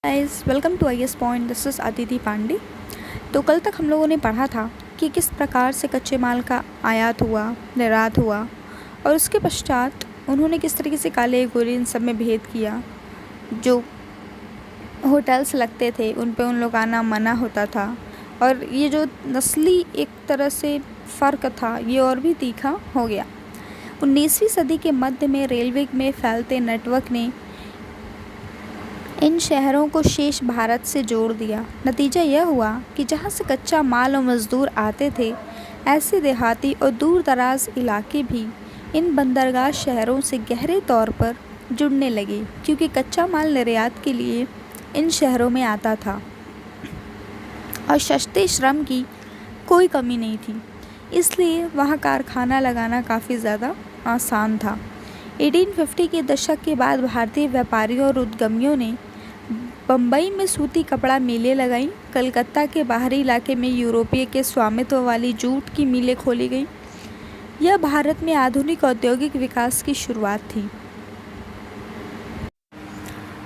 Guys welcome to IS point. This is Aditi Pandey. तो कल तक हम लोगों ने पढ़ा था कि किस प्रकार से कच्चे माल का आयात हुआ, निर्यात हुआ और उसके पश्चात उन्होंने किस तरीके से काले गोरे इन सब में भेद किया। जो होटल्स लगते थे उन पे उन लोग आना मना होता था और ये जो नस्ली एक तरह से फ़र्क था ये और भी तीखा हो गया। 19वीं सदी के मध्य में रेलवे में फैलते नेटवर्क ने इन शहरों को शेष भारत से जोड़ दिया। नतीजा यह हुआ कि जहाँ से कच्चा माल और मज़दूर आते थे, ऐसे देहाती और दूर दराज इलाके भी इन बंदरगाह शहरों से गहरे तौर पर जुड़ने लगे, क्योंकि कच्चा माल निर्यात के लिए इन शहरों में आता था और सस्ते श्रम की कोई कमी नहीं थी, इसलिए वहाँ कारखाना लगाना काफ़ी ज़्यादा आसान था। 1850 के दशक के बाद भारतीय व्यापारियों और उद्यमियों ने बम्बई में सूती कपड़ा मिलें लगाईं। कलकत्ता के बाहरी इलाके में यूरोपीय के स्वामित्व वाली जूट की मिलें खोली गईं। यह भारत में आधुनिक औद्योगिक विकास की शुरुआत थी।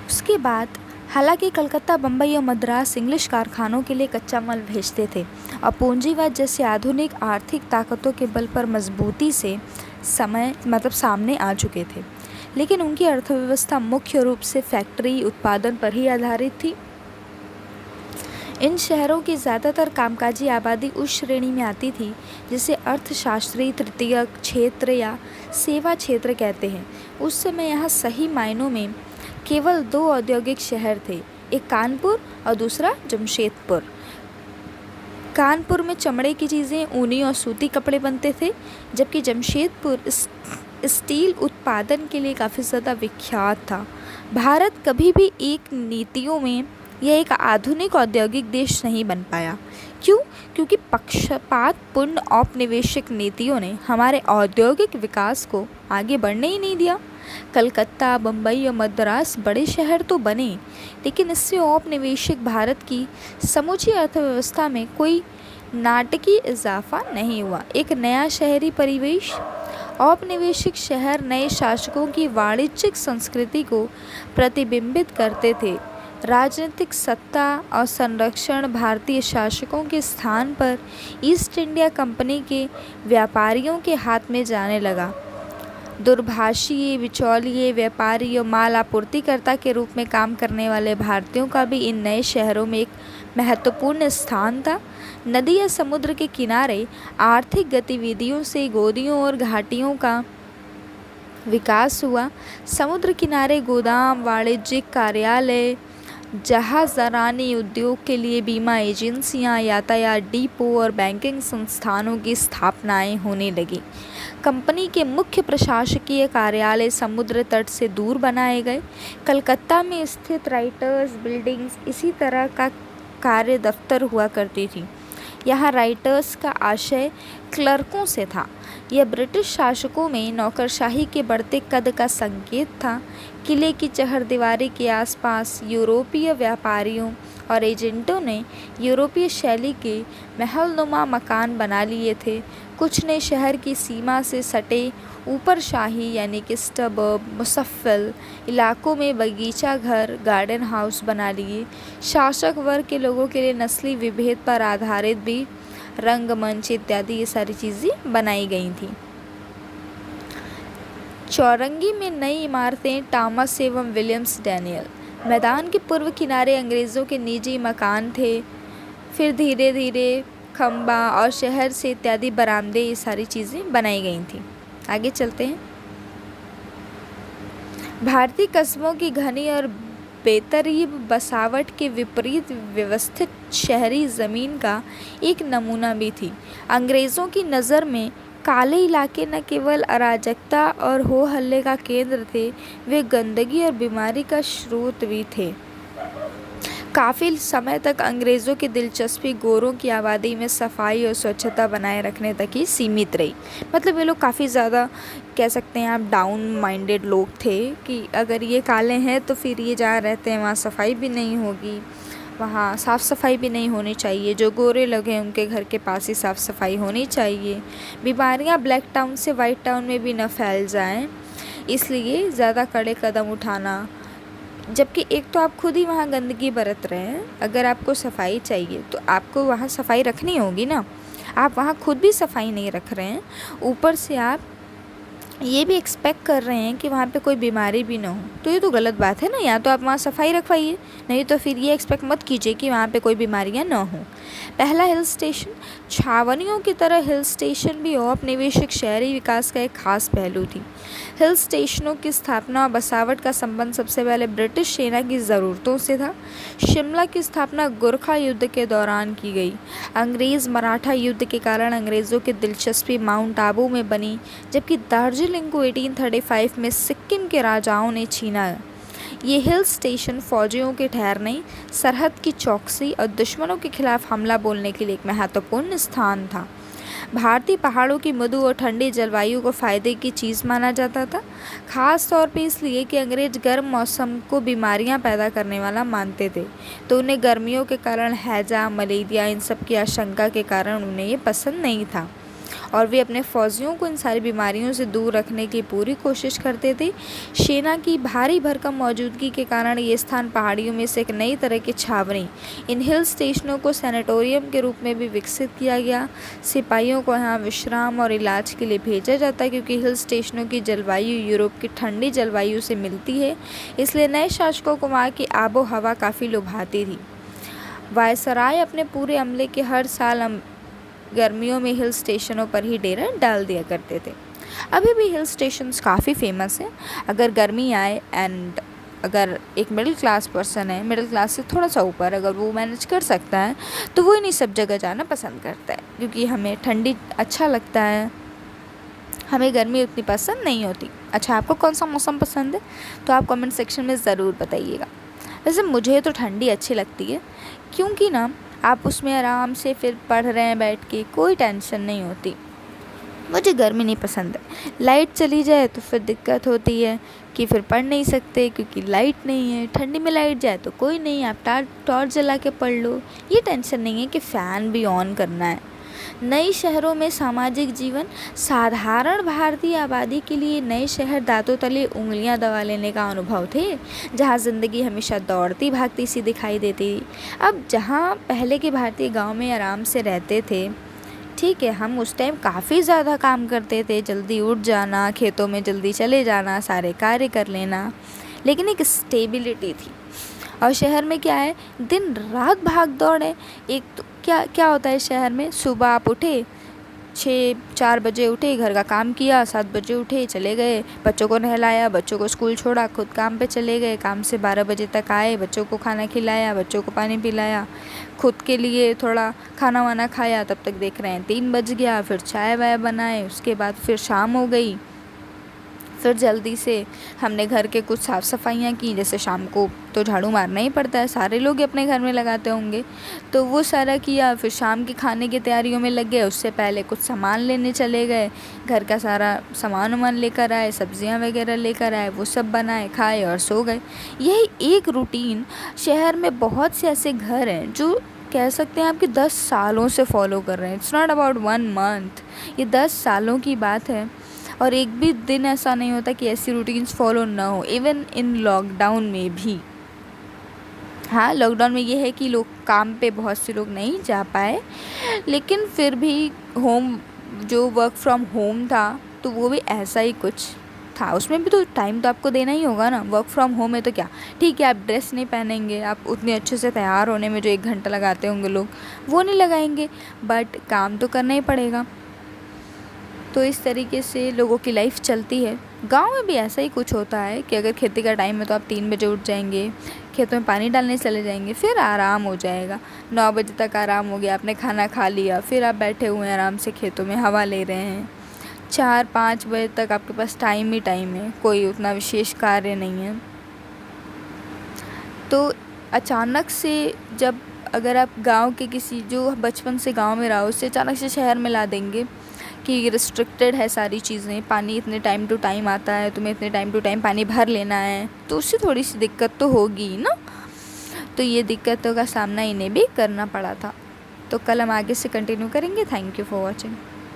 उसके बाद हालांकि कलकत्ता, बम्बई और मद्रास इंग्लिश कारखानों के लिए कच्चा माल भेजते थे और पूंजीवाद जैसे आधुनिक आर्थिक ताकतों के बल पर मजबूती से सामने आ चुके थे, लेकिन उनकी अर्थव्यवस्था मुख्य रूप से फैक्ट्री उत्पादन पर ही आधारित थी। इन शहरों की ज़्यादातर कामकाजी आबादी उस श्रेणी में आती थी जिसे अर्थशास्त्री तृतीयक क्षेत्र या सेवा क्षेत्र कहते हैं। उस समय यहाँ सही मायनों में केवल दो औद्योगिक शहर थे, एक कानपुर और दूसरा जमशेदपुर। कानपुर में चमड़े की चीज़ें, ऊनी और सूती कपड़े बनते थे, जबकि जमशेदपुर स्टील उत्पादन के लिए काफ़ी ज़्यादा विख्यात था। भारत कभी भी एक नीतियों में यह एक आधुनिक औद्योगिक देश नहीं बन पाया। क्यों? क्योंकि पक्षपातपूर्ण औपनिवेशिक नीतियों ने हमारे औद्योगिक विकास को आगे बढ़ने ही नहीं दिया। कलकत्ता, बम्बई और मद्रास बड़े शहर तो बने, लेकिन इससे औपनिवेशिक भारत की समूची अर्थव्यवस्था में कोई नाटकीय इजाफा नहीं हुआ। एक नया शहरी परिवेश, औपनिवेशिक शहर नए शासकों की वाणिज्यिक संस्कृति को प्रतिबिंबित करते थे। राजनीतिक सत्ता और संरक्षण भारतीय शासकों के स्थान पर ईस्ट इंडिया कंपनी के व्यापारियों के हाथ में जाने लगा। दूरभाषीय, बिचौलिए, व्यापारी और माल आपूर्तिकर्ता के रूप में काम करने वाले भारतीयों का भी इन नए शहरों में एक महत्वपूर्ण स्थान था। नदी या समुद्र के किनारे आर्थिक गतिविधियों से गोदियों और घाटियों का विकास हुआ। समुद्र किनारे गोदाम, वाणिज्यिक कार्यालय, जहाज़रानी उद्योग के लिए बीमा एजेंसियां, यातायात डिपो और बैंकिंग संस्थानों की स्थापनाएं होने लगी। कंपनी के मुख्य प्रशासकीय कार्यालय समुद्र तट से दूर बनाए गए। कलकत्ता में स्थित राइटर्स बिल्डिंग्स इसी तरह का कार्य दफ्तर हुआ करती थी। यहाँ राइटर्स का आशय क्लर्कों से था। यह ब्रिटिश शासकों में नौकरशाही के बढ़ते कद का संकेत था। किले की चहारदीवारी के आसपास यूरोपीय व्यापारियों और एजेंटों ने यूरोपीय शैली के महलनुमा मकान बना लिए थे। कुछ ने शहर की सीमा से सटे ऊपरशाही यानी कि स्टबर्ब मुसफ़्फ़ल इलाकों में बगीचा घर, गार्डन हाउस बना लिए। शासक वर्ग के लोगों के लिए नस्ली विभेद पर आधारित भी रंगमंच इत्यादि ये सारी चीज़ें बनाई गई थी। चौरंगी में नई इमारतें टॉमस एवं विलियम्स डैनियल। मैदान के पूर्व किनारे अंग्रेज़ों के निजी मकान थे। फिर धीरे धीरे खंबा और शहर से इत्यादि बरामदे ये सारी चीज़ें बनाई गई थी। आगे चलते हैं। भारतीय कस्बों की घनी और बेतरतीब बसावट के विपरीत व्यवस्थित शहरी ज़मीन का एक नमूना भी थी। अंग्रेज़ों की नज़र में काले इलाके न केवल अराजकता और हो हल्ले का केंद्र थे, वे गंदगी और बीमारी का स्रोत भी थे। काफ़ी समय तक अंग्रेज़ों की दिलचस्पी गोरों की आबादी में सफाई और स्वच्छता बनाए रखने तक ही सीमित रही। मतलब ये लोग काफ़ी ज़्यादा कह सकते हैं आप डाउन माइंडेड लोग थे कि अगर ये काले हैं तो फिर ये जहाँ रहते हैं वहाँ सफाई भी नहीं होगी, वहाँ साफ़ सफाई भी नहीं होनी चाहिए। जो गोरे लोग हैं उनके घर के पास ही साफ़ सफाई होनी चाहिए। बीमारियाँ ब्लैक टाउन से वाइट टाउन में भी न फैल जाएँ, इसलिए ज़्यादा कड़े कदम उठाना जबकि एक तो आप खुद ही वहाँ गंदगी बरत रहे हैं। अगर आपको सफाई चाहिए तो आपको वहाँ सफाई रखनी होगी ना, आप वहाँ खुद भी सफाई नहीं रख रहे हैं, ऊपर से आप ये भी एक्सपेक्ट कर रहे हैं कि वहाँ पे कोई बीमारी भी ना हो, तो ये तो गलत बात है ना। या तो आप वहाँ सफाई रखवाइए, नहीं तो फिर ये एक्सपेक्ट मत कीजिए कि वहाँ पे कोई बीमारियाँ ना हो। पहला हिल स्टेशन, छावनियों की तरह हिल स्टेशन भी औपनिवेशिक शहरी विकास का एक खास पहलू थी। हिल स्टेशनों की स्थापना और बसावट का संबंध सबसे पहले ब्रिटिश सेना की ज़रूरतों से था। शिमला की स्थापना गोरखा युद्ध के दौरान की गई। अंग्रेज़ मराठा युद्ध के कारण अंग्रेज़ों की दिलचस्पी माउंट आबू में बनी, जबकि दार्जिलिंग को 1835 में सिक्किम के राजाओं ने छीना। ये हिल स्टेशन फौजियों के ठहरने, सरहद की चौकसी और दुश्मनों के खिलाफ हमला बोलने के लिए एक महत्वपूर्ण स्थान था। भारतीय पहाड़ों की मृदु और ठंडी जलवायु को फ़ायदे की चीज़ माना जाता था, ख़ास तौर पे इसलिए कि अंग्रेज गर्म मौसम को बीमारियां पैदा करने वाला मानते थे, तो उन्हें गर्मियों के कारण हैजा, मलेरिया, इन सब की आशंका के कारण उन्हें ये पसंद नहीं था और वे अपने फौजियों को इन सारी बीमारियों से दूर रखने की पूरी कोशिश करते थे। सेना की भारी भरकम मौजूदगी के कारण ये स्थान पहाड़ियों में से एक नई तरह की छावनी, इन हिल स्टेशनों को सैनिटोरियम के रूप में भी विकसित किया गया। सिपाहियों को यहाँ विश्राम और इलाज के लिए भेजा जाता है, क्योंकि हिल स्टेशनों की जलवायु यूरोप की ठंडी जलवायु से मिलती है, इसलिए नए शासकों को वहाँ की आबो हवा काफ़ी लुभाती थी। वायसराय अपने पूरे अमले के हर साल गर्मियों में हिल स्टेशनों पर ही डेरा डाल दिया करते थे। अभी भी हिल स्टेशंस काफ़ी फेमस हैं। अगर गर्मी आए एंड अगर एक मिडिल क्लास पर्सन है, मिडिल क्लास से थोड़ा सा ऊपर, अगर वो मैनेज कर सकता है तो वो इन्हीं सब जगह जाना पसंद करता है, क्योंकि हमें ठंडी अच्छा लगता है, हमें गर्मी उतनी पसंद नहीं होती। अच्छा, आपको कौन सा मौसम पसंद है तो आप कमेंट सेक्शन में ज़रूर बताइएगा। वैसे मुझे तो ठंडी अच्छी लगती है, क्योंकि ना आप उसमें आराम से फिर पढ़ रहे हैं बैठ के, कोई टेंशन नहीं होती। मुझे गर्मी नहीं पसंद है। लाइट चली जाए तो फिर दिक्कत होती है कि फिर पढ़ नहीं सकते क्योंकि लाइट नहीं है। ठंडी में लाइट जाए तो कोई नहीं, आप टॉर्च जला के पढ़ लो, ये टेंशन नहीं है कि फ़ैन भी ऑन करना है। नई शहरों में सामाजिक जीवन, साधारण भारतीय आबादी के लिए नए शहर दांतों तले उंगलियां दबा लेने का अनुभव थे, जहां ज़िंदगी हमेशा दौड़ती भागती सी दिखाई देती। अब जहां पहले के भारतीय गांव में आराम से रहते थे, ठीक है, हम उस टाइम काफ़ी ज़्यादा काम करते थे, जल्दी उठ जाना, खेतों में जल्दी चले जाना, सारे कार्य कर लेना, लेकिन एक स्टेबिलिटी थी। और शहर में क्या है, दिन रात भाग दौड़ है। एक तो क्या होता है शहर में, सुबह आप उठे 4 बजे उठे, घर का काम किया, 7 बजे उठे, चले गए, बच्चों को नहलाया, बच्चों को स्कूल छोड़ा, खुद काम पे चले गए, काम से 12 बजे तक आए, बच्चों को खाना खिलाया, बच्चों को पानी पिलाया, खुद के लिए थोड़ा खाना वाना खाया, तब तक देख रहे हैं 3 बज गया, फिर चाय वाय बनाए, उसके बाद फिर शाम हो गई, फिर जल्दी से हमने घर के कुछ साफ़ सफाइयाँ की, जैसे शाम को तो झाड़ू मारना ही पड़ता है, सारे लोग अपने घर में लगाते होंगे, तो वो सारा किया, फिर शाम की खाने की तैयारियों में लग गए, उससे पहले कुछ सामान लेने चले गए, घर का सारा सामान वामान लेकर आए, सब्जियां वगैरह लेकर आए, वो सब बनाए, खाए और सो गए। यही एक रूटीन शहर में बहुत से ऐसे घर हैं जो कह सकते हैं आपके 10 सालों से फॉलो कर रहे हैं। इट्स नॉट अबाउट 1 मंथ, ये 10 सालों की बात है। और एक भी दिन ऐसा नहीं होता कि ऐसी रूटीन्स फॉलो ना हो, इवन इन लॉकडाउन में भी। हाँ, लॉकडाउन में ये है कि लोग काम पे बहुत से लोग नहीं जा पाए, लेकिन फिर भी जो वर्क फ्रॉम होम था तो वो भी ऐसा ही कुछ था, उसमें भी तो टाइम तो आपको देना ही होगा ना। वर्क फ्रॉम होम है तो क्या, ठीक है, आप ड्रेस नहीं पहनेंगे, आप उतने अच्छे से तैयार होने में जो 1 घंटा लगाते होंगे लोग, वो नहीं लगाएंगे, बट काम तो करना ही पड़ेगा। तो इस तरीके से लोगों की लाइफ चलती है। गांव में भी ऐसा ही कुछ होता है कि अगर खेती का टाइम है तो आप 3 बजे उठ जाएंगे, खेतों में पानी डालने चले जाएंगे, फिर आराम हो जाएगा, 9 बजे तक आराम हो गया, आपने खाना खा लिया, फिर आप बैठे हुए हैं आराम से खेतों में हवा ले रहे हैं, 4-5 बजे तक आपके पास टाइम ही टाइम है, कोई उतना विशेष कार्य नहीं है। तो अचानक से जब अगर आप गांव के किसी जो बचपन से गांव में रहा उससे अचानक से शहर में ला देंगे कि रिस्ट्रिक्टेड है सारी चीज़ें, पानी इतने टाइम टू टाइम आता है, तुम्हें इतने टाइम टू टाइम पानी भर लेना है, तो उससे थोड़ी सी दिक्कत तो होगी ना। तो ये दिक्कतों का सामना इन्हें भी करना पड़ा था। तो कल हम आगे से कंटिन्यू करेंगे। Thank you for watching.